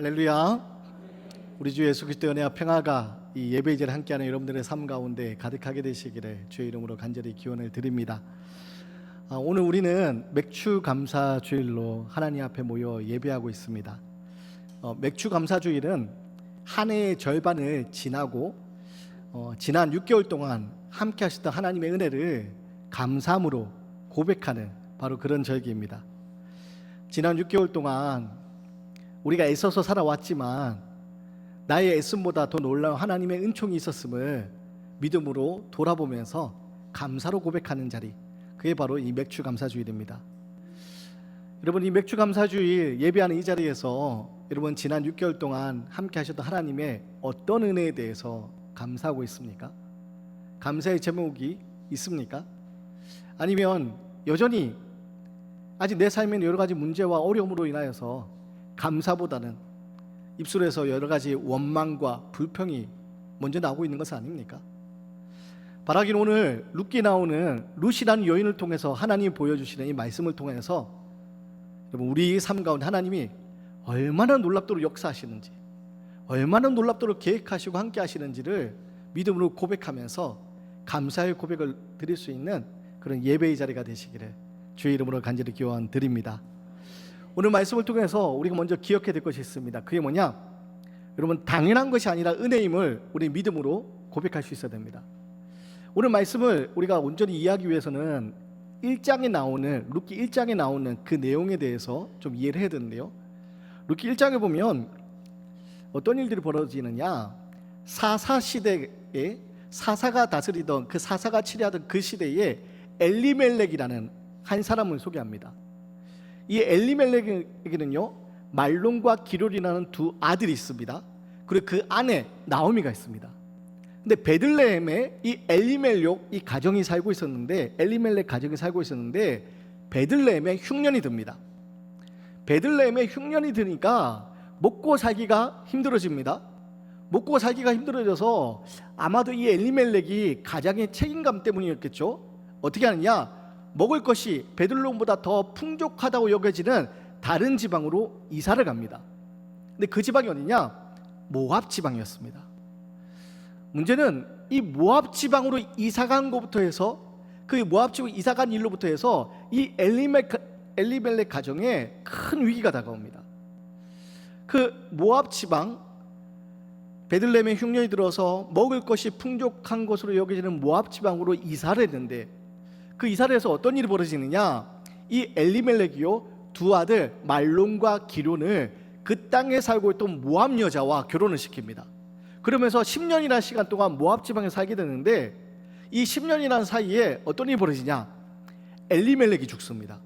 할렐루야. 우리 주 예수 그리스도의 은혜와 평화가 이 예배 이제를 함께하는 여러분들의 삶 가운데 가득하게 되시기를 주의 이름으로 간절히 기원을 드립니다. 오늘 우리는 맥주 감사 주일로 하나님 앞에 모여 예배하고 있습니다. 맥주 감사 주일은 한 해의 절반을 지나고 지난 6개월 동안 함께 하셨던 하나님의 은혜를 감사함으로 고백하는 바로 그런 절기입니다. 지난 6개월 동안 우리가 애써서 살아왔지만 나의 애씀보다 더 놀라운 하나님의 은총이 있었음을 믿음으로 돌아보면서 감사로 고백하는 자리, 그게 바로 이 맥주 감사주일입니다. 여러분, 이 맥주 감사주일 예배하는 이 자리에서 여러분 지난 6개월 동안 함께 하셨던 하나님의 어떤 은혜에 대해서 감사하고 있습니까? 감사의 제목이 있습니까? 아니면 여전히 아직 내 삶에는 여러 가지 문제와 어려움으로 인하여서 감사보다는 입술에서 여러 가지 원망과 불평이 먼저 나오고 있는 것은 아닙니까? 바라긴 오늘 룻기에 나오는 룻이라는 여인을 통해서 하나님이 보여주시는 이 말씀을 통해서 여러분 우리 삶 가운데 하나님이 얼마나 놀랍도록 역사하시는지, 얼마나 놀랍도록 계획하시고 함께 하시는지를 믿음으로 고백하면서 감사의 고백을 드릴 수 있는 그런 예배의 자리가 되시기를 주의 이름으로 간절히 기원 드립니다. 오늘 말씀을 통해서 우리가 먼저 기억해야 될 것이 있습니다. 그게 뭐냐? 여러분, 당연한 것이 아니라 은혜임을 우리 믿음으로 고백할 수 있어야 됩니다. 오늘 말씀을 우리가 온전히 이해하기 위해서는 1장에 나오는 룻기 1장에 나오는 그 내용에 대해서 좀 이해를 해야 되는데요. 룻기 1장에 보면 어떤 일들이 벌어지느냐? 사사 시대에 사사가 다스리던 그 사사가 치리하던 그 시대에 엘리멜렉이라는 한 사람을 소개합니다. 이 엘리멜렉에게는요 말론과 기럯이라는 두 아들이 있습니다. 그리고 그 아내 나오미가 있습니다. 근데 베들레헴에 이 엘리멜렉 이 가정이 살고 있었는데 엘리멜렉 가정이 살고 있었는데 베들레헴에 흉년이 듭니다. 베들레헴에 흉년이 드니까 먹고 살기가 힘들어집니다. 먹고 살기가 힘들어져서 아마도 이 엘리멜렉이 가장의 책임감 때문이었겠죠. 어떻게 하느냐? 먹을 것이 베들레헴보다 더 풍족하다고 여겨지는 다른 지방으로 이사를 갑니다. 근데 그 지방이 어디냐? 모압 지방이었습니다. 문제는 이 모압 지방으로 이사간 것부터 해서 그 모압 지방 이사간 일로부터 해서 이 엘리멜렉 가정에 큰 위기가 다가옵니다. 그 모압 지방 베들레헴에 흉년이 들어서 먹을 것이 풍족한 곳으로 여겨지는 모압 지방으로 이사를 했는데 그 이사를 해서 어떤 일이 벌어지느냐? 이 엘리멜렉이요 두 아들 말론과 기럯을 그 땅에 살고 있던 모압 여자와 결혼을 시킵니다. 그러면서 10년이라는 시간 동안 모압 지방에 살게 되는데 이 10년이라는 사이에 어떤 일이 벌어지냐? 엘리멜렉이 죽습니다.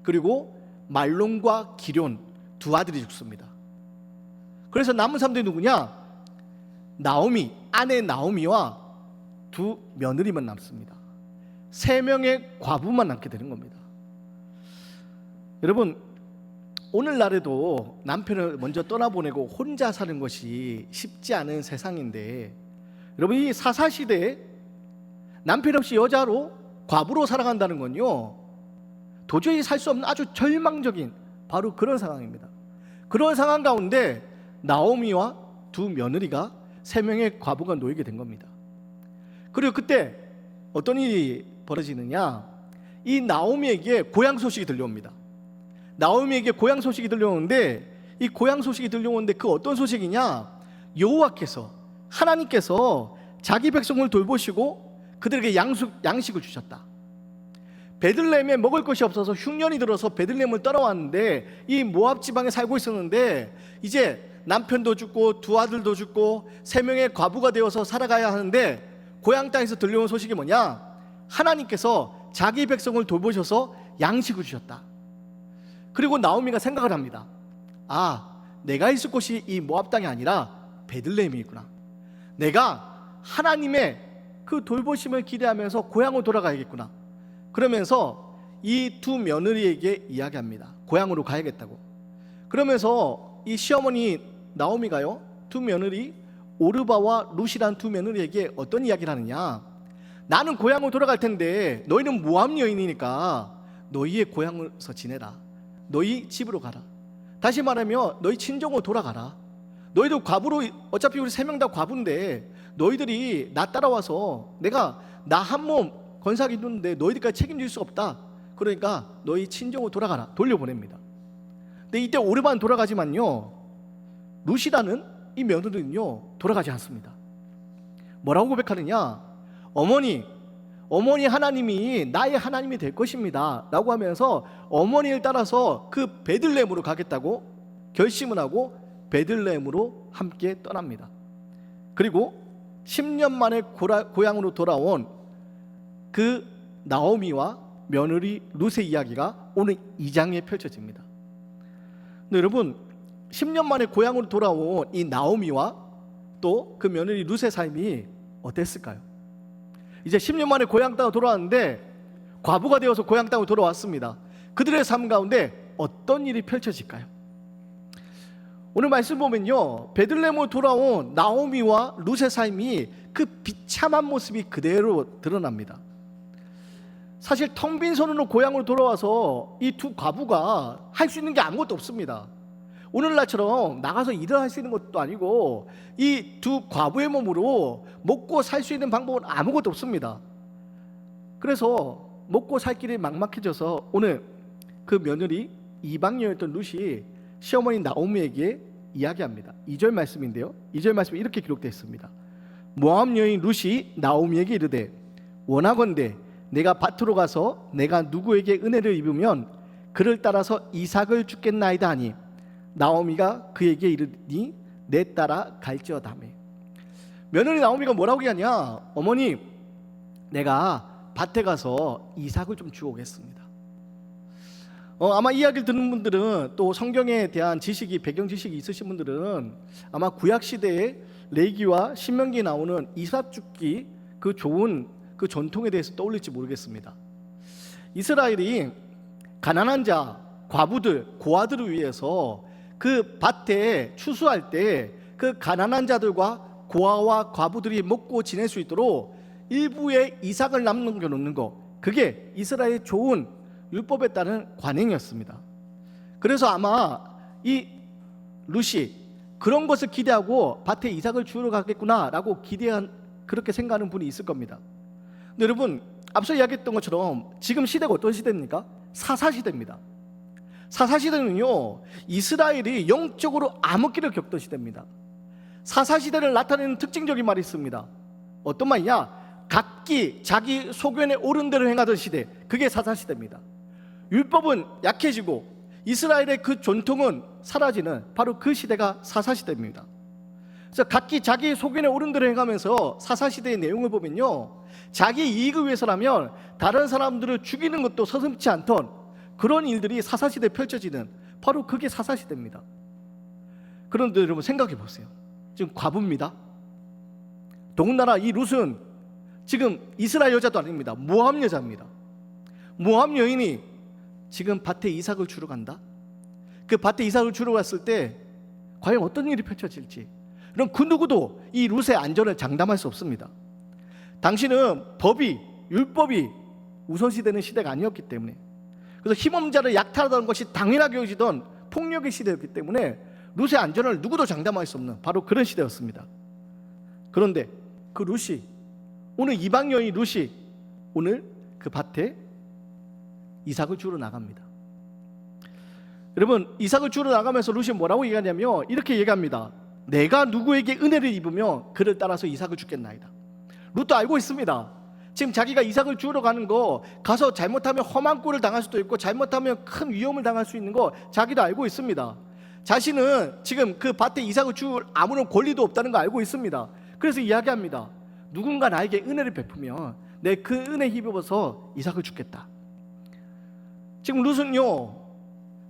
그리고 말론과 기럯 두 아들이 죽습니다. 그래서 남은 사람들이 누구냐? 나오미, 아내 나오미와 두 며느리만 남습니다. 3명의 과부만 남게 되는 겁니다. 여러분, 오늘날에도 남편을 먼저 떠나보내고 혼자 사는 것이 쉽지 않은 세상인데 여러분, 이 사사시대에 남편 없이 여자로 과부로 살아간다는 건요 도저히 살 수 없는 아주 절망적인 바로 그런 상황입니다. 그런 상황 가운데 나오미와 두 며느리가 3명의 과부가 놓이게 된 겁니다. 그리고 그때 어떤 일이 벌어지느냐? 이 나오미에게 고향 소식이 들려옵니다. 나오미에게 고향 소식이 들려오는데 이 고향 소식이 들려오는데 그 어떤 소식이냐? 여호와께서 하나님께서 자기 백성을 돌보시고 그들에게 양식을 주셨다. 베들레헴에 먹을 것이 없어서 흉년이 들어서 베들레헴을 떠나왔는데 이 모압 지방에 살고 있었는데 이제 남편도 죽고 두 아들도 죽고 3명의 과부가 되어서 살아가야 하는데 고향 땅에서 들려온 소식이 뭐냐? 하나님께서 자기 백성을 돌보셔서 양식을 주셨다. 그리고 나오미가 생각을 합니다. 아, 내가 있을 곳이 이 모압 땅이 아니라 베들레헴이구나. 내가 하나님의 그 돌보심을 기대하면서 고향으로 돌아가야겠구나. 그러면서 이 두 며느리에게 이야기합니다. 고향으로 가야겠다고. 그러면서 이 시어머니 나오미가요 두 며느리 오르바와 룻이란 두 며느리에게 어떤 이야기를 하느냐? 나는 고향으로 돌아갈 텐데 너희는 모압 여인이니까 너희의 고향에서 지내라. 너희 집으로 가라. 다시 말하면 너희 친정으로 돌아가라. 너희도 과부로, 어차피 우리 3명 다 과부인데 너희들이 나 따라와서 내가 나 한 몸 건사하게 두는데 너희들까지 책임질 수 없다. 그러니까 너희 친정으로 돌아가라. 돌려보냅니다. 근데 이때 오르반 돌아가지만요, 루시라는 이 며느리는요 돌아가지 않습니다. 뭐라고 고백하느냐? 어머니 하나님이 나의 하나님이 될 것입니다 라고 하면서 어머니를 따라서 그 베들레헴으로 가겠다고 결심을 하고 베들레헴으로 함께 떠납니다. 그리고 10년 만에 고향으로 돌아온 그 나오미와 며느리 룻의 이야기가 오늘 2장에 펼쳐집니다. 근데 여러분, 10년 만에 고향으로 돌아온 이 나오미와 또 그 며느리 룻의 삶이 어땠을까요? 이제 10년 만에 고향 땅으로 돌아왔는데 과부가 되어서 고향 땅으로 돌아왔습니다. 그들의 삶 가운데 어떤 일이 펼쳐질까요? 오늘 말씀 보면요, 베들레헴으로 돌아온 나오미와 룻의 삶이 그 비참한 모습이 그대로 드러납니다. 사실 텅 빈 손으로 고향으로 돌아와서 이 두 과부가 할 수 있는 게 아무것도 없습니다. 오늘날처럼 나가서 일을 할 수 있는 것도 아니고 이 두 과부의 몸으로 먹고 살 수 있는 방법은 아무것도 없습니다. 그래서 먹고 살 길이 막막해져서 오늘 그 며느리 이방녀였던 룻이 시어머니 나오미에게 이야기합니다. 2절 말씀인데요, 2절 말씀에 이렇게 기록되어 있습니다. 모압 여인 룻이 나오미에게 이르되 원하건대 내가 밭으로 가서 내가 누구에게 은혜를 입으면 그를 따라서 이삭을 주겠나이다 하니 나오미가 그에게 이르니 내 따라 갈지어다며. 며느리 나오미가 뭐라고 하냐? 어머니, 내가 밭에 가서 이삭을 좀 주워 오겠습니다. 아마 이야기를 듣는 분들은 또 성경에 대한 지식이, 배경 지식이 있으신 분들은 아마 구약 시대에 레위기와 신명기에 나오는 이삭 줍기 그 좋은 그 전통에 대해서 떠올릴지 모르겠습니다. 이스라엘이 가난한 자, 과부들, 고아들을 위해서 그 밭에 추수할 때 그 가난한 자들과 고아와 과부들이 먹고 지낼 수 있도록 일부의 이삭을 남겨놓는 것, 그게 이스라엘의 좋은 율법에 따른 관행이었습니다. 그래서 아마 이 룻이 그런 것을 기대하고 밭에 이삭을 주우러 가겠구나라고 기대한, 그렇게 생각하는 분이 있을 겁니다. 근데 여러분, 앞서 이야기했던 것처럼 지금 시대가 어떤 시대입니까? 사사시대입니다. 사사시대는요, 이스라엘이 영적으로 암흑기를 겪던 시대입니다. 사사시대를 나타내는 특징적인 말이 있습니다. 어떤 말이냐? 각기 자기 소견에 옳은 대로 행하던 시대, 그게 사사시대입니다. 율법은 약해지고 이스라엘의 그 전통은 사라지는 바로 그 시대가 사사시대입니다. 그래서 각기 자기 소견에 옳은 대로 행하면서 사사시대의 내용을 보면요, 자기 이익을 위해서라면 다른 사람들을 죽이는 것도 서슴지 않던 그런 일들이 사사시대에 펼쳐지는, 바로 그게 사사시대입니다. 그런데 여러분 생각해 보세요. 지금 과부입니다. 더군다나 이 룻은 지금 이스라엘 여자도 아닙니다. 모압 여자입니다. 모압 여인이 지금 밭에 이삭을 주러 간다. 그 밭에 이삭을 주러 갔을 때 과연 어떤 일이 펼쳐질지, 그럼 그 누구도 이 룻의 안전을 장담할 수 없습니다. 당시는 법이, 율법이 우선시되는 시대가 아니었기 때문에, 그래서 힘없는 자를 약탈하던 것이 당연하게 여기던 폭력의 시대였기 때문에 룻의 안전을 누구도 장담할 수 없는 바로 그런 시대였습니다. 그런데 그 룻이, 오늘 이방 여인 룻이 오늘 그 밭에 이삭을 주러 나갑니다. 여러분, 이삭을 주러 나가면서 룻이 뭐라고 얘기하냐면 이렇게 얘기합니다. 내가 누구에게 은혜를 입으면 그를 따라서 이삭을 주겠나이다. 룻도 알고 있습니다. 지금 자기가 이삭을 주러 가는 거, 가서 잘못하면 험한 꼴을 당할 수도 있고 잘못하면 큰 위험을 당할 수 있는 거 자기도 알고 있습니다. 자신은 지금 그 밭에 이삭을 줄 아무런 권리도 없다는 거 알고 있습니다. 그래서 이야기합니다. 누군가 나에게 은혜를 베푸면 내 그 은혜에 힘입어서 이삭을 주겠다. 지금 룻은요,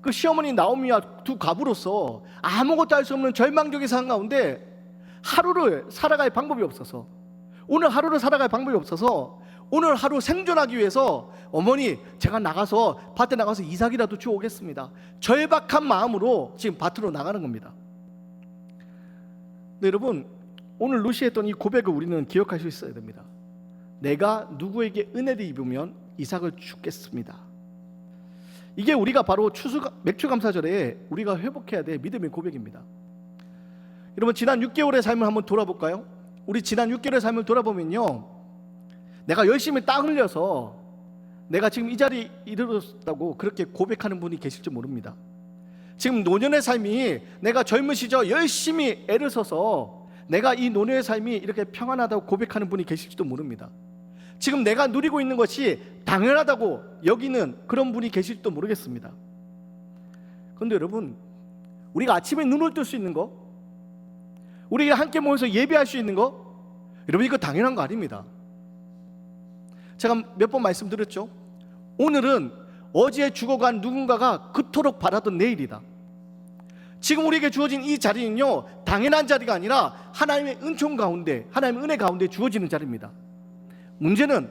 그 시어머니 나오미와 두 과부로서 아무것도 할 수 없는 절망적인 상황 가운데 하루를 살아갈 방법이 없어서, 오늘 하루를 살아갈 방법이 없어서 오늘 하루 생존하기 위해서 어머니, 제가 나가서 밭에 나가서 이삭이라도 주워 오겠습니다. 절박한 마음으로 지금 밭으로 나가는 겁니다. 네, 여러분, 오늘 룻이 했던 이 고백을 우리는 기억할 수 있어야 됩니다. 내가 누구에게 은혜를 입으면 이삭을 주겠습니다. 이게 우리가 바로 맥추감사절에 우리가 회복해야 될 믿음의 고백입니다. 여러분, 지난 6개월의 삶을 한번 돌아볼까요? 우리 지난 6개월의 삶을 돌아보면요, 내가 열심히 땀 흘려서 내가 지금 이 자리에 이르렀다고 그렇게 고백하는 분이 계실지 모릅니다. 지금 노년의 삶이 내가 젊은 시절 열심히 애를 써서 내가 이 노년의 삶이 이렇게 평안하다고 고백하는 분이 계실지도 모릅니다. 지금 내가 누리고 있는 것이 당연하다고 여기는 그런 분이 계실지도 모르겠습니다. 그런데 여러분, 우리가 아침에 눈을 뜰 수 있는 거, 우리가 함께 모여서 예배할 수 있는 거, 여러분 이거 당연한 거 아닙니다. 제가 몇 번 말씀드렸죠. 오늘은 어제 죽어간 누군가가 그토록 바라던 내일이다. 지금 우리에게 주어진 이 자리는요, 당연한 자리가 아니라 하나님의 은총 가운데, 하나님의 은혜 가운데 주어지는 자리입니다. 문제는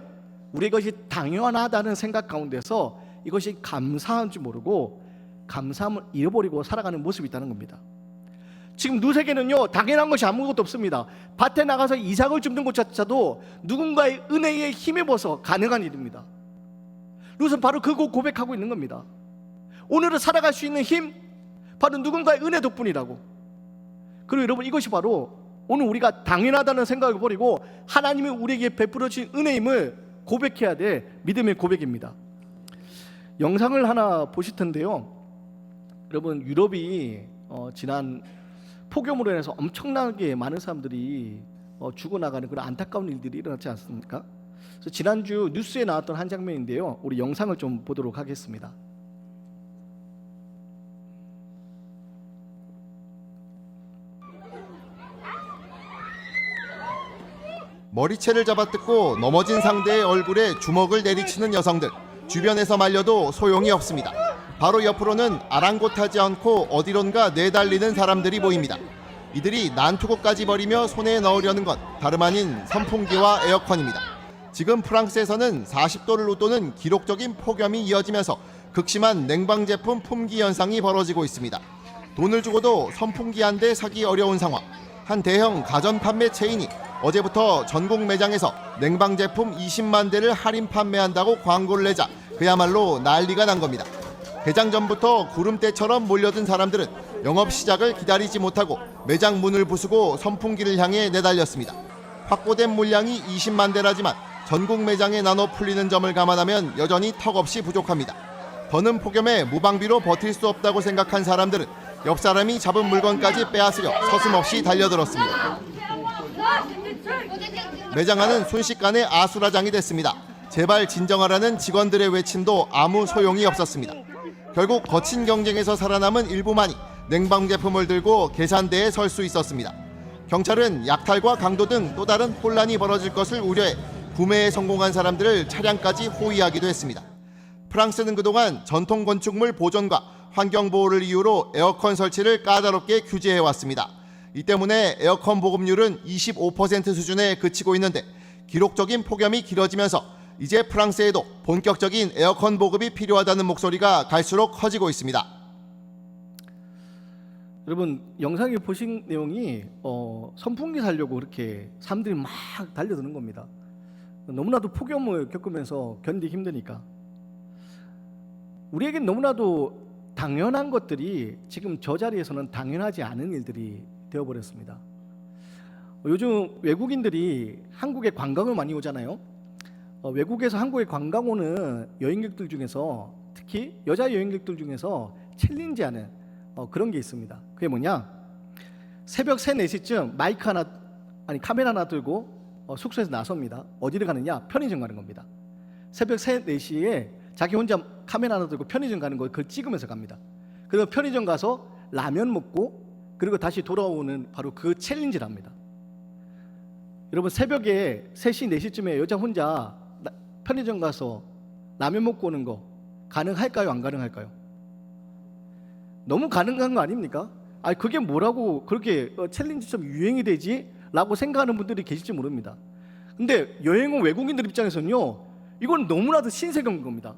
우리 이것이 당연하다는 생각 가운데서 이것이 감사한 줄 모르고 감사함을 잃어버리고 살아가는 모습이 있다는 겁니다. 지금 누세계는요, 당연한 것이 아무것도 없습니다. 밭에 나가서 이삭을 줍는 것조차도 누군가의 은혜에 힘입어서 가능한 일입니다. 룻은 바로 그거 고백하고 있는 겁니다. 오늘을 살아갈 수 있는 힘, 바로 누군가의 은혜 덕분이라고. 그리고 여러분, 이것이 바로 오늘 우리가 당연하다는 생각을 버리고 하나님이 우리에게 베풀어 주신 은혜임을 고백해야 될 믿음의 고백입니다. 영상을 하나 보실 텐데요, 여러분, 유럽이 지난 폭염으로 인해서 엄청나게 많은 사람들이 죽어나가는 그런 안타까운 일들이 일어났지 않습니까? 그래서 지난주 뉴스에 나왔던 한 장면인데요, 우리 영상을 좀 보도록 하겠습니다. 머리채를 잡아뜯고 넘어진 상대의 얼굴에 주먹을 내리치는 여성들, 주변에서 말려도 소용이 없습니다. 바로 옆으로는 아랑곳하지 않고 어디론가 내달리는 사람들이 보입니다. 이들이 난투고까지 벌이며 손에 넣으려는 건 다름 아닌 선풍기와 에어컨입니다. 지금 프랑스에서는 40도를 웃도는 기록적인 폭염이 이어지면서 극심한 냉방 제품 품귀 현상이 벌어지고 있습니다. 돈을 주고도 선풍기 한 대 사기 어려운 상황. 한 대형 가전 판매 체인이 어제부터 전국 매장에서 냉방 제품 20만 대를 할인 판매한다고 광고를 내자 그야말로 난리가 난 겁니다. 개장 전부터 구름대처럼 몰려든 사람들은 영업 시작을 기다리지 못하고 매장 문을 부수고 선풍기를 향해 내달렸습니다. 확보된 물량이 20만 대라지만 전국 매장에 나눠 풀리는 점을 감안하면 여전히 턱없이 부족합니다. 더는 폭염에 무방비로 버틸 수 없다고 생각한 사람들은 옆 사람이 잡은 물건까지 빼앗으려 서슴없이 달려들었습니다. 매장 안은 순식간에 아수라장이 됐습니다. 제발 진정하라는 직원들의 외침도 아무 소용이 없었습니다. 결국 거친 경쟁에서 살아남은 일부만이 냉방 제품을 들고 계산대에 설 수 있었습니다. 경찰은 약탈과 강도 등 또 다른 혼란이 벌어질 것을 우려해 구매에 성공한 사람들을 차량까지 호위하기도 했습니다. 프랑스는 그동안 전통 건축물 보존과 환경보호를 이유로 에어컨 설치를 까다롭게 규제해왔습니다. 이 때문에 에어컨 보급률은 25% 수준에 그치고 있는데 기록적인 폭염이 길어지면서 이제 프랑스에도 본격적인 에어컨 보급이 필요하다는 목소리가 갈수록 커지고 있습니다. 여러분, 영상에 보신 내용이 선풍기 살려고 그렇게 사람들이 막 달려드는 겁니다. 너무나도 폭염을 겪으면서 견디기 힘드니까. 우리에겐 너무나도 당연한 것들이 지금 저 자리에서는 당연하지 않은 일들이 되어버렸습니다. 요즘 외국인들이 한국에 관광을 많이 오잖아요. 외국에서 한국에 관광 오는 여행객들 중에서 특히 여자 여행객들 중에서 챌린지하는 그런 게 있습니다. 그게 뭐냐? 새벽 3, 4시쯤 카메라 하나 들고 숙소에서 나섭니다. 어디를 가느냐? 편의점 가는 겁니다. 새벽 3, 4시에 자기 혼자 카메라 하나 들고 편의점 가는 거 그걸 찍으면서 갑니다. 그리고 편의점 가서 라면 먹고 그리고 다시 돌아오는 바로 그 챌린지를 합니다. 여러분, 새벽에 3시, 4시쯤에 여자 혼자 편의점 가서 라면 먹고 오는 거 가능할까요? 안 가능할까요? 너무 가능한 거 아닙니까? 그게 뭐라고 그렇게 챌린지처럼 유행이 되지? 라고 생각하는 분들이 계실지 모릅니다. 근데 여행 온 외국인들 입장에서는요, 이건 너무나도 신세계인 겁니다.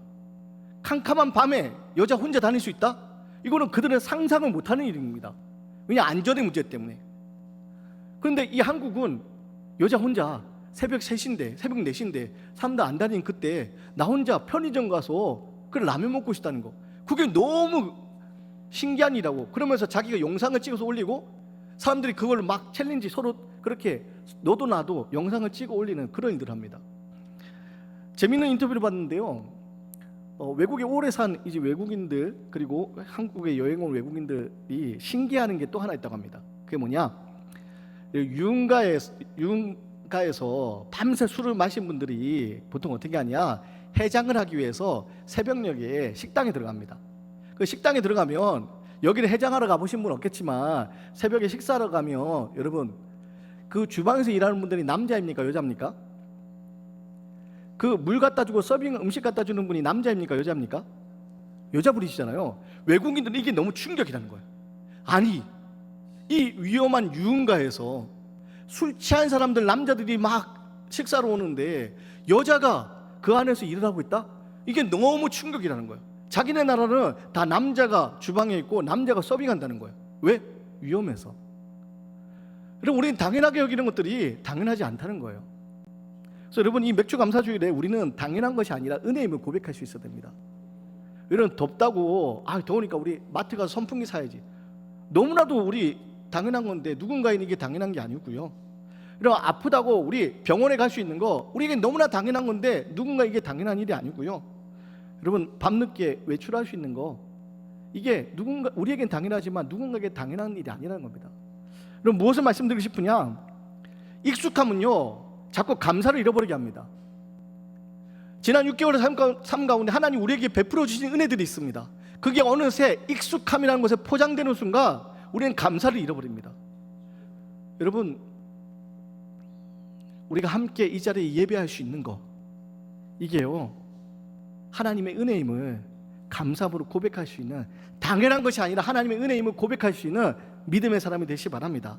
캄캄한 밤에 여자 혼자 다닐 수 있다? 이거는 그들은 상상을 못하는 일입니다. 왜냐? 안전의 문제 때문에. 그런데 이 한국은 여자 혼자 새벽 3시인데 새벽 4시인데 사람들 안 다니는 그때 나 혼자 편의점 가서 그 라면 먹고 싶다는 거, 그게 너무 신기한 일이라고. 그러면서 자기가 영상을 찍어서 올리고 사람들이 그걸 막 챌린지 서로 그렇게 너도 나도 영상을 찍어 올리는 그런 일들을 합니다. 재밌는 인터뷰를 봤는데요. 외국에 오래 산 이제 외국인들 그리고 한국에 여행 온 외국인들이 신기해하는 게 또 하나 있다고 합니다. 그게 뭐냐? 유흥가에서 밤새 술을 마신 분들이 보통 어떻게 하냐? 해장을 하기 위해서 새벽녘에 식당에 들어갑니다. 그 식당에 들어가면 여기를 해장하러 가보신 분 없겠지만 새벽에 식사하러 가면 여러분 그 주방에서 일하는 분들이 남자입니까 여자입니까? 그 물 갖다 주고 서빙 음식 갖다 주는 분이 남자입니까 여자입니까? 여자분이시잖아요. 외국인들은 이게 너무 충격이라는 거예요. 아니 이 위험한 유흥가에서 술 취한 사람들 남자들이 막 식사로 오는데 여자가 그 안에서 일을 하고 있다? 이게 너무 충격이라는 거예요. 자기네 나라는 다 남자가 주방에 있고 남자가 서빙한다는 거예요. 왜? 위험해서. 그리고 우리는 당연하게 여기는 것들이 당연하지 않다는 거예요. 그래서 여러분 이 맥주 감사주일에 우리는 당연한 것이 아니라 은혜임을 고백할 수 있어야 됩니다. 이런 덥다고 더우니까 우리 마트 가서 선풍기 사야지. 너무나도 우리 당연한 건데 누군가에게 이게 당연한 게 아니고요. 이런 아프다고 우리 병원에 갈 수 있는 거 우리에게 너무나 당연한 건데 누군가에게 당연한 일이 아니고요. 여러분 밤늦게 외출할 수 있는 거 이게 우리에겐 당연하지만 누군가에게 당연한 일이 아니라는 겁니다. 그럼 무엇을 말씀드리고 싶으냐? 익숙함은요 자꾸 감사를 잃어버리게 합니다. 지난 6개월의 삶 가운데 하나님 우리에게 베풀어 주신 은혜들이 있습니다. 그게 어느새 익숙함이라는 것에 포장되는 순간 우리는 감사를 잃어버립니다. 여러분 우리가 함께 이 자리에 예배할 수 있는 거 이게요 하나님의 은혜임을 감사함으로 고백할 수 있는 당연한 것이 아니라 하나님의 은혜임을 고백할 수 있는 믿음의 사람이 되시기 바랍니다.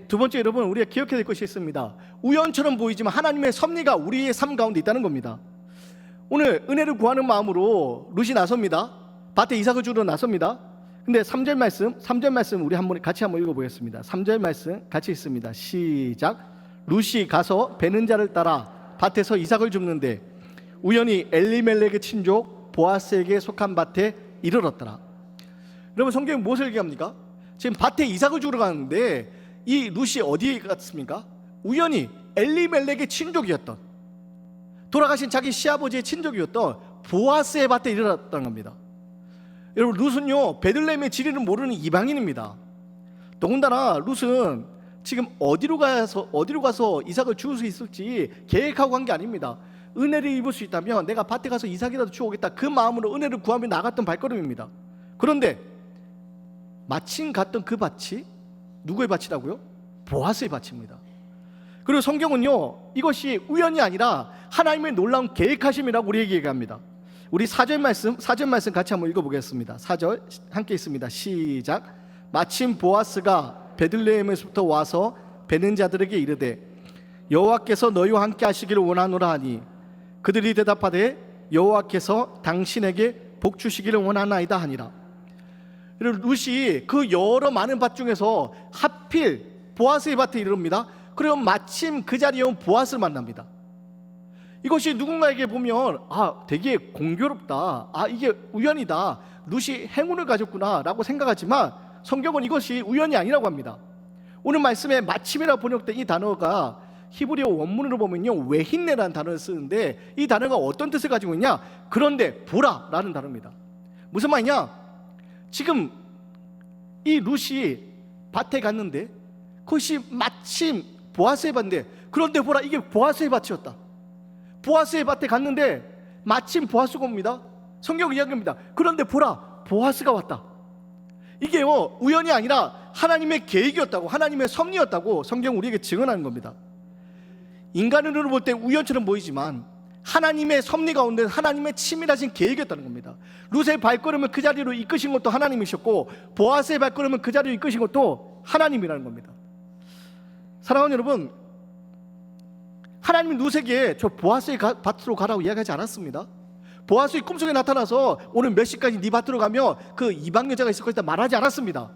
두 번째 여러분 우리가 기억해야 될 것이 있습니다. 우연처럼 보이지만 하나님의 섭리가 우리의 삶 가운데 있다는 겁니다. 오늘 은혜를 구하는 마음으로 룻이 나섭니다. 밭에 이삭을 주러 나섭니다. 근데 3절 말씀 우리 같이 한번 읽어보겠습니다. 3절 말씀 같이 읽습니다. 시작. 룻이 가서 베는 자를 따라 밭에서 이삭을 줍는데 우연히 엘리멜렉의 친족 보아스에게 속한 밭에 이르렀더라. 여러분 성경은 무엇을 얘기합니까? 지금 밭에 이삭을 주러 가는데 이 룻이 어디에 갔습니까? 우연히 엘리멜렉의 친족이었던 돌아가신 자기 시아버지의 친족이었던 보아스의 밭에 이르렀다는 겁니다. 여러분 룻은요 베들레헴의 지리를 모르는 이방인입니다. 더군다나 룻은 지금 어디로 가서 이삭을 주울 수 있을지 계획하고 간 게 아닙니다. 은혜를 입을 수 있다면 내가 밭에 가서 이삭이라도 주워오겠다 그 마음으로 은혜를 구하며 나갔던 발걸음입니다. 그런데 마침 갔던 그 밭이 누구의 밭이라고요? 보아스의 밭입니다. 그리고 성경은요 이것이 우연이 아니라 하나님의 놀라운 계획하심이라고 우리에게 얘기합니다. 우리 4절 말씀 같이 한번 읽어보겠습니다. 4절 함께 있습니다. 시작. 마침 보아스가 베들레헴에서부터 와서 베는 자들에게 이르되 여호와께서 너희와 함께 하시기를 원하노라 하니 그들이 대답하되 여호와께서 당신에게 복 주시기를 원하나이다 하니라. 룻이 그 여러 많은 밭 중에서 하필 보아스의 밭에 이릅니다. 그리고 마침 그 자리에 온 보아스를 만납니다. 이것이 누군가에게 보면 되게 공교롭다, 이게 우연이다, 룻이 행운을 가졌구나 라고 생각하지만 성경은 이것이 우연이 아니라고 합니다. 오늘 말씀에 마침이라고 번역된 이 단어가 히브리어 원문으로 보면요 외힌네라는 단어를 쓰는데 이 단어가 어떤 뜻을 가지고 있냐? 그런데 보라 라는 단어입니다. 무슨 말이냐? 지금 이 룻이 밭에 갔는데 그것이 마침 보아스의 밭인데 그런데 보라 이게 보아스의 밭이었다. 보아스의 밭에 갔는데 마침 보아스가 옵니다. 성경 이야기입니다. 그런데 보라 보아스가 왔다. 이게요 우연이 아니라 하나님의 계획이었다고 하나님의 섭리였다고 성경 우리에게 증언하는 겁니다. 인간으로 볼 때 우연처럼 보이지만 하나님의 섭리 가운데 하나님의 치밀하신 계획이었다는 겁니다. 룻의 발걸음을 그 자리로 이끄신 것도 하나님이셨고 보아스의 발걸음을 그 자리로 이끄신 것도 하나님이라는 겁니다. 사랑하는 여러분, 하나님은 룻에게 저 보아스의 밭으로 가라고 이야기하지 않았습니다. 보아스의 꿈속에 나타나서 오늘 몇 시까지 네 밭으로 가면 그 이방 여자가 있을 것이다 말하지 않았습니다.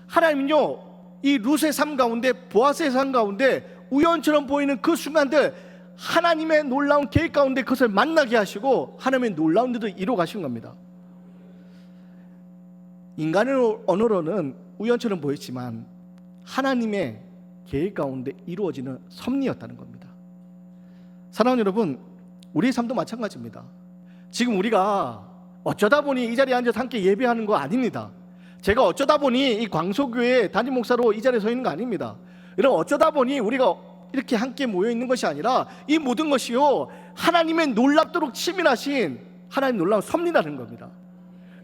하나님은요 이 룻의 삶 가운데 보아스의 삶 가운데 우연처럼 보이는 그 순간들 하나님의 놀라운 계획 가운데 그것을 만나게 하시고 하나님의 놀라운 일을 이루어 가신 겁니다. 인간의 언어로는 우연처럼 보였지만 하나님의 계획 가운데 이루어지는 섭리였다는 겁니다. 사랑하는 여러분, 우리의 삶도 마찬가지입니다. 지금 우리가 어쩌다 보니 이 자리에 앉아서 함께 예배하는 거 아닙니다. 제가 어쩌다 보니 이 광소교회 담임 목사로 이 자리에 서 있는 거 아닙니다. 여러분, 어쩌다 보니 우리가 이렇게 함께 모여 있는 것이 아니라 이 모든 것이요, 하나님의 놀랍도록 치밀하신 하나님 놀라운 섭리라는 겁니다.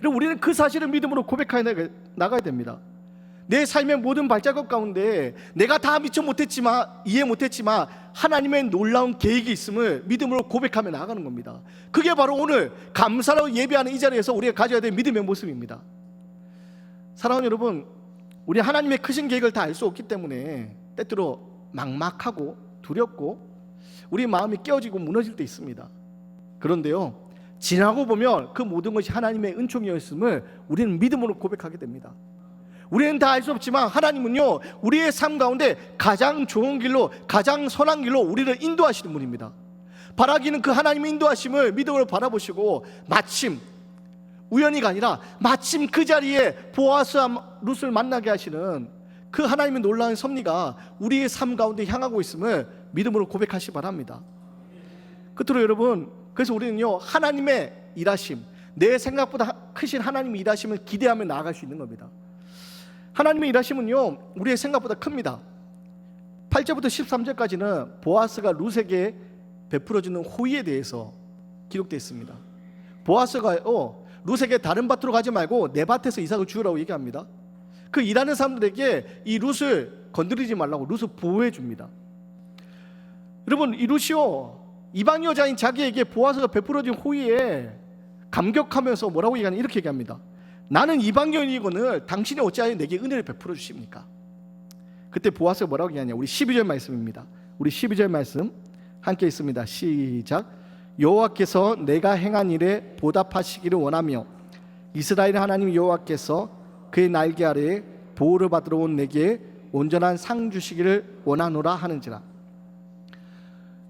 그리고 우리는 그 사실을 믿음으로 고백하여 나가야 됩니다. 내 삶의 모든 발자국 가운데 내가 다 미처 못했지만, 이해 못했지만 하나님의 놀라운 계획이 있음을 믿음으로 고백하며 나가는 겁니다. 그게 바로 오늘 감사로 예배하는 이 자리에서 우리가 가져야 될 믿음의 모습입니다. 사랑하는 여러분, 우리 하나님의 크신 계획을 다 알 수 없기 때문에 때때로 막막하고 두렵고 우리 마음이 깨어지고 무너질 때 있습니다. 그런데요, 지나고 보면 그 모든 것이 하나님의 은총이었음을 우리는 믿음으로 고백하게 됩니다. 우리는 다 알 수 없지만 하나님은요, 우리의 삶 가운데 가장 좋은 길로, 가장 선한 길로 우리를 인도하시는 분입니다. 바라기는 그 하나님의 인도하심을 믿음으로 바라보시고 마침, 우연히가 아니라 마침 그 자리에 보아스와 룻을 만나게 하시는 그 하나님의 놀라운 섭리가 우리의 삶 가운데 향하고 있음을 믿음으로 고백하시기 바랍니다. 끝으로 여러분, 그래서 우리는요, 하나님의 일하심, 내 생각보다 크신 하나님의 일하심을 기대하며 나아갈 수 있는 겁니다. 하나님의 일하심은요, 우리의 생각보다 큽니다. 8절부터 13절까지는 보아스가 룻에게 베풀어주는 호의에 대해서 기록되어 있습니다. 보아스가 룻에게 다른 밭으로 가지 말고 내 밭에서 이삭을 주우라고 얘기합니다. 그 일하는 사람들에게 이 룻을 건드리지 말라고 룻을 보호해 줍니다. 여러분, 이 룻이요, 이방 여자인 자기에게 보아스가 베풀어준 호의에 감격하면서 뭐라고 얘기하냐, 이렇게 얘기합니다. 나는 이방 여인이거늘 당신이 어찌하여 내게 은혜를 베풀어 주십니까? 그때 보아스가 뭐라고 얘기하냐, 우리 12절 말씀입니다. 우리 12절 말씀 함께 있습니다. 시작. 여호와께서 내가 행한 일에 보답하시기를 원하며 이스라엘 하나님 여호와께서 그의 날개 아래에 보호를 받으러 온 내게 온전한 상 주시기를 원하노라 하는지라.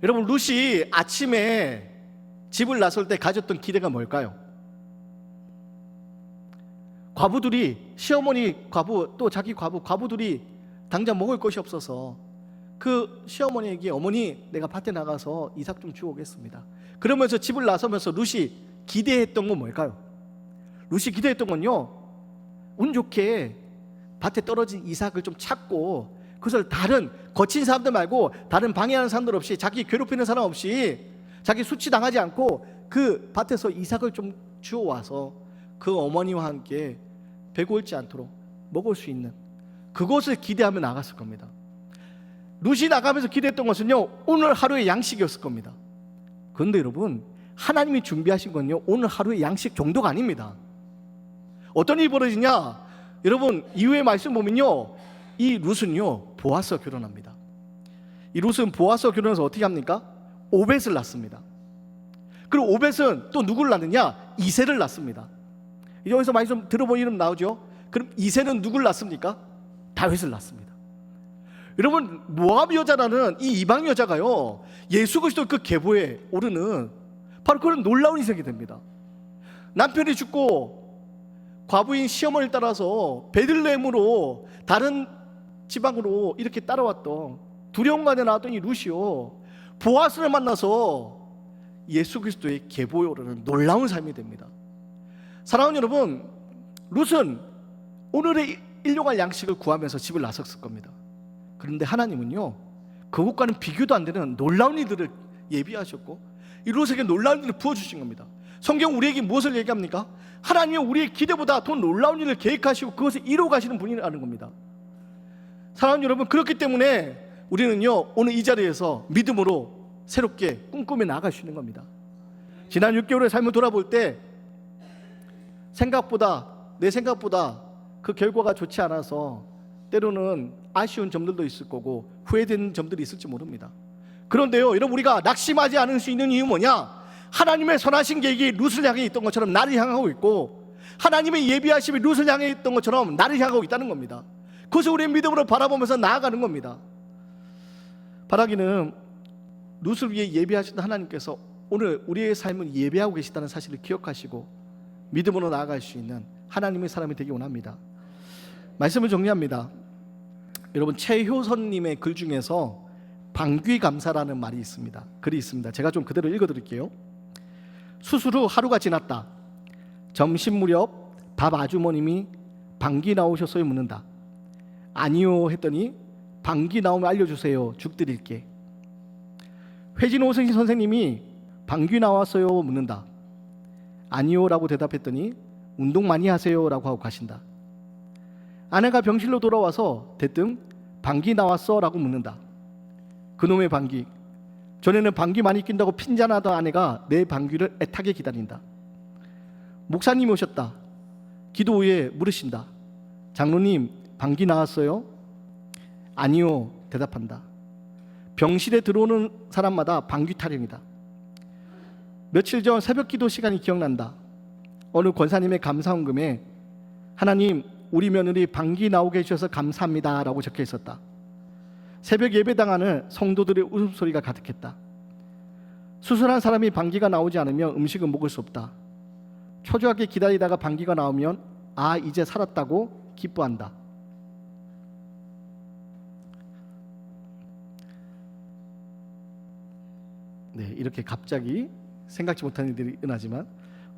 여러분, 룻이 아침에 집을 나설 때 가졌던 기대가 뭘까요? 과부들이, 시어머니 과부, 또 자기 과부들이 당장 먹을 것이 없어서 그 시어머니에게, 어머니 내가 밭에 나가서 이삭 좀 주워오겠습니다. 그러면서 집을 나서면서 룻이 기대했던 건 뭘까요? 룻이 기대했던 건요, 운 좋게 밭에 떨어진 이삭을 좀 찾고 그것을 다른 거친 사람들 말고 다른 방해하는 사람들 없이, 자기 괴롭히는 사람 없이, 자기 수치당하지 않고 그 밭에서 이삭을 좀 주워와서 그 어머니와 함께 배고 옳지 않도록 먹을 수 있는 그것을 기대하며 나갔을 겁니다. 룻이 나가면서 기대했던 것은요, 오늘 하루의 양식이었을 겁니다. 그런데 여러분, 하나님이 준비하신 건요, 오늘 하루의 양식 정도가 아닙니다. 어떤 일이 벌어지냐, 여러분, 이후의 말씀 보면요, 이 룻은요, 보아스와 결혼합니다. 이 룻은 보아스와 결혼해서 어떻게 합니까? 오벳을 낳습니다. 그리고 오벳은 또 누구를 낳느냐? 이새를 낳습니다. 여기서 말씀 들어본 이름 나오죠? 그럼 이새는 누구를 낳습니까? 다윗을 낳습니다. 여러분, 모압 여자라는 이 이방 여자가요, 예수 그리스도 그 계보에 오르는 바로 그런 놀라운 인생이 됩니다. 남편이 죽고 과부인 시어머니를 따라서 베들레헴으로, 다른 지방으로 이렇게 따라왔던, 두려운 가운데 나왔던 이 룻이요, 보아스를 만나서 예수 그리스도의 계보에 오르는 놀라운 삶이 됩니다. 사랑하는 여러분, 룻은 오늘의 일용할 양식을 구하면서 집을 나섰을 겁니다. 그런데 하나님은요, 그것과는 비교도 안 되는 놀라운 일들을 예비하셨고 이 룻에게 놀라운 일을 부어주신 겁니다. 성경 우리에게 무엇을 얘기합니까? 하나님은 우리의 기대보다 더 놀라운 일을 계획하시고 그것을 이루어 가시는 분이라는 겁니다. 사랑하는 여러분, 그렇기 때문에 우리는요, 오늘 이 자리에서 믿음으로 새롭게 꿈꾸며 나아갈 수 있는 겁니다. 지난 6개월의 삶을 돌아볼 때 내 생각보다 그 결과가 좋지 않아서 때로는 아쉬운 점들도 있을 거고 후회되는 점들이 있을지 모릅니다. 그런데요, 여러분, 우리가 낙심하지 않을 수 있는 이유는 뭐냐? 하나님의 선하신 계획이 룻을 향해 있던 것처럼 나를 향하고 있고, 하나님의 예비하심이 룻을 향해 있던 것처럼 나를 향하고 있다는 겁니다. 그것을 우리의 믿음으로 바라보면서 나아가는 겁니다. 바라기는 룻을 위해 예비하셨던 하나님께서 오늘 우리의 삶을 예배하고 계시다는 사실을 기억하시고 믿음으로 나아갈 수 있는 하나님의 사람이 되기 원합니다. 말씀을 정리합니다. 여러분, 최효선님의 글 중에서 방귀감사라는 말이 있습니다. 글이 있습니다. 제가 좀 그대로 읽어드릴게요. 수술 후 하루가 지났다. 점심 무렵 밥 아주머님이 방귀 나오셨어요? 묻는다. 아니요 했더니 방귀 나오면 알려주세요. 죽 드릴게. 회진호승 선생님이 방귀 나왔어요? 묻는다. 아니요 라고 대답했더니 운동 많이 하세요 라고 하고 가신다. 아내가 병실로 돌아와서 대뜸 방귀 나왔어? 라고 묻는다. 그놈의 방귀. 전에는 방귀 많이 낀다고 핀잔하던 아내가 내 방귀를 애타게 기다린다. 목사님이 오셨다. 기도 후에 물으신다. 장로님, 방귀 나왔어요? 아니요 대답한다. 병실에 들어오는 사람마다 방귀 타령이다. 며칠 전 새벽 기도 시간이 기억난다. 어느 권사님의 감사헌금에 하나님, 우리 며느리 방귀 나오게 해주셔서 감사합니다 라고 적혀 있었다. 새벽 예배당하는 성도들의 웃음소리가 가득했다. 수술한 사람이 방귀가 나오지 않으면 음식은 먹을 수 없다. 초조하게 기다리다가 방귀가 나오면 아, 이제 살았다고 기뻐한다. 네, 이렇게 갑자기 생각지 못한 일들이 일어나지만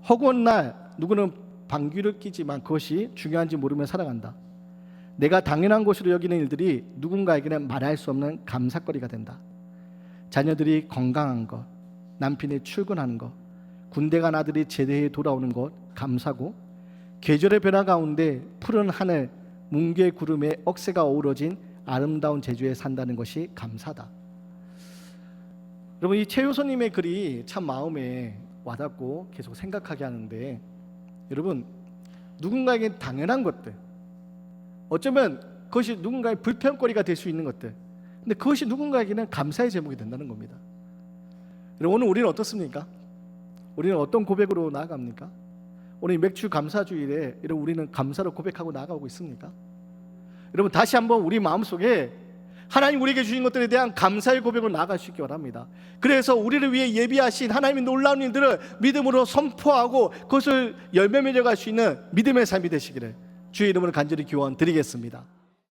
허구한 날 누구는 방귀를 뀌지만 그것이 중요한지 모르며 살아간다. 내가 당연한 것으로 여기는 일들이 누군가에게는 말할 수 없는 감사거리가 된다. 자녀들이 건강한 것, 남편이 출근하는 것, 군대 간 아들이 제대에 돌아오는 것 감사고, 계절의 변화 가운데 푸른 하늘, 뭉게 구름에 억새가 어우러진 아름다운 제주에 산다는 것이 감사다. 여러분, 이 최효선님의 글이 참 마음에 와닿고 계속 생각하게 하는데, 여러분, 누군가에게 당연한 것들, 어쩌면 그것이 누군가의 불평거리가 될 수 있는 것들, 근데 그것이 누군가에게는 감사의 제목이 된다는 겁니다. 여러분, 오늘 우리는 어떻습니까? 우리는 어떤 고백으로 나아갑니까? 오늘 맥주 감사주일에 여러분, 우리는 감사로 고백하고 나아가고 있습니까? 여러분, 다시 한번 우리 마음속에 하나님 우리에게 주신 것들에 대한 감사의 고백으로 나아갈 수 있기 원합니다. 그래서 우리를 위해 예비하신 하나님의 놀라운 일들을 믿음으로 선포하고 그것을 열매 맺어갈 수 있는 믿음의 삶이 되시기를 주의 이름으로 간절히 기원 드리겠습니다.